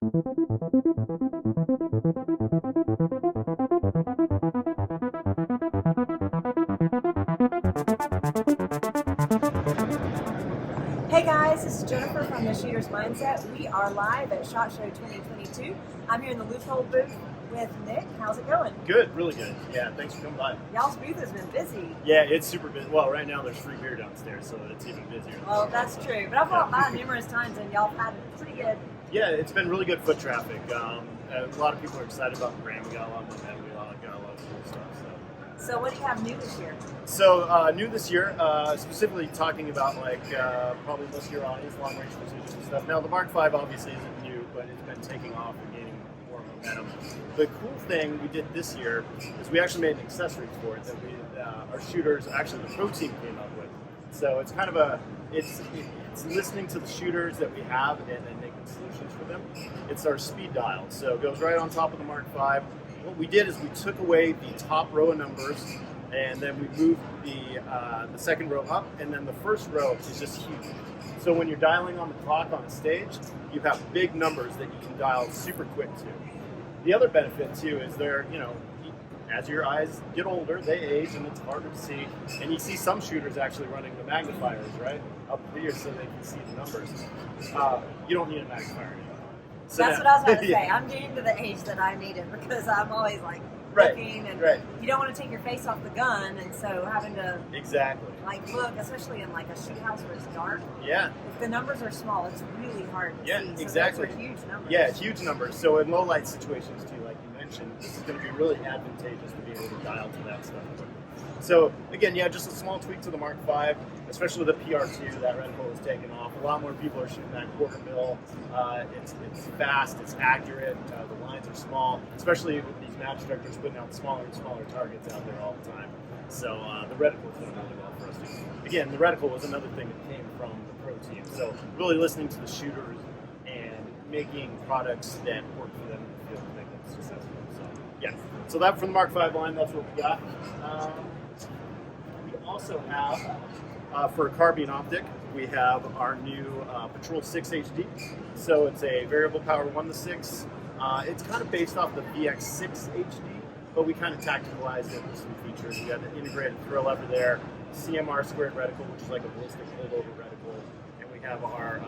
Hey guys, this is Jennifer from the Shooter's Mindset. We are live at SHOT Show 2022. I'm here in the Leupold booth with Nick. How's it going? Good, really good. Yeah, thanks for coming by. Y'all's booth has been busy. Yeah, it's super busy. Well, right now there's free beer downstairs, so it's even busier. Well, that's true. But I've walked by numerous times and y'all have had pretty good. Yeah, it's been really good foot traffic. A lot of people are excited about the brand. We got a lot of momentum. We got a lot of cool stuff. So what do you have new this year? So new this year, specifically talking about probably most of your audience, long range precision and stuff. Now the Mark5 obviously isn't new, but it's been taking off and gaining more momentum. The cool thing we did this year is we actually made an accessories for it that our shooters, actually the pro team came up with. So it's kind of it's listening to the shooters that we have and then making solutions for them. It's our speed dial, so it goes right on top of the Mark5. What we did is we took away the top row of numbers, and then we moved the second row up, and then the first row is just huge. So when you're dialing on the clock on a stage, you have big numbers that you can dial super quick to. The other benefit too is as your eyes get older, they age and it's harder to see. And you see some shooters actually running the magnifiers, right, up here so they can see the numbers. You don't need a magnifier anymore. So that's what I was about to say. I'm getting to the age that I need it because I'm always looking and you don't want to take your face off the gun, and so having to look, especially in a shoot house where it's dark. Yeah. If the numbers are small, it's really hard to see. So exactly. Those are huge numbers. Yeah, huge numbers. So in low light situations too, like you mentioned, this is going to be really advantageous to be able to dial to that stuff. So again, just a small tweak to the Mark5, especially with the PR2. That reticle is taking off. A lot more people are shooting that quarter mil. It's fast, it's accurate. The lines are small, especially with these match directors putting out smaller and smaller targets out there all the time. So the reticle is doing really well for us too. Again, the reticle was another thing that came from the pro team. So really listening to the shooters and making products that work for them in the field to make them successful. So that from the Mark5 line, that's what we got. We also have, for a carbine optic, we have our new Patrol 6 HD. So it's a variable power 1:6. It's kind of based off the VX6 HD, but we kind of tacticalized it with some features. We got the integrated throw lever there, CMR squared reticle, which is like a ballistic holdover reticle, and we have our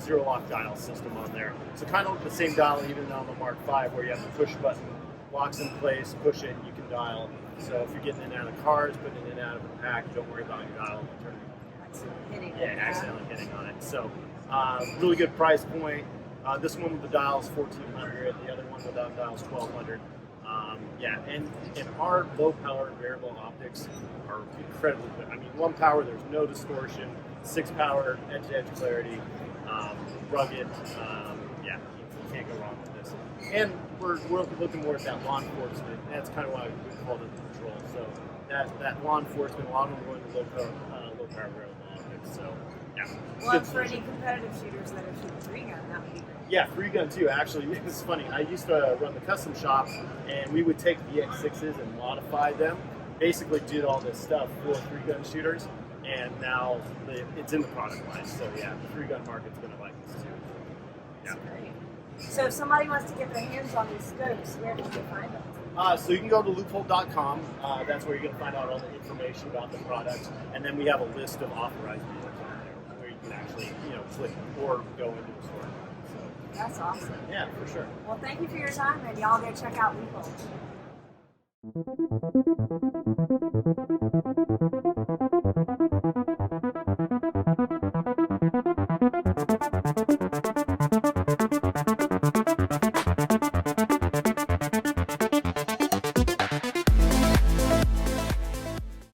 zero lock dial system on there. So kind of the same dial even on the Mark5, where you have the push button, locks in place, push it, you can dial. So if you're getting in and out of cars, putting it in and out of a pack, you don't worry about your dial accidentally hitting on it. So really good price point. This one with the dial is $1,400. The other one without dial is $1,200. And our low power variable optics are incredibly good. I mean, 1 power, there's no distortion. 6 power, edge-to-edge clarity, rugged. You can't go wrong with this. And we're looking more at that law enforcement. That's kind of why we called it the Patrol. So that law enforcement, a lot of them are going to low power variable optics. So Well, for any competitive shooters that are shooting free gun, that would be great. Yeah, free gun too. Actually, it's funny. I used to run the custom shop, and we would take VX6s and modify them. Basically, did all this stuff for free gun shooters, and now it's in the product line. So the free gun market's going to like this too. That's great. So if somebody wants to get their hands on these scopes, where can they find them? So you can go to leupold.com. That's where you're going to find out all the information about the product, and then we have a list of authorized dealers on there where you can actually click or go into the store. That's awesome. Yeah, for sure. Well, thank you for your time, and y'all go check out Leupold.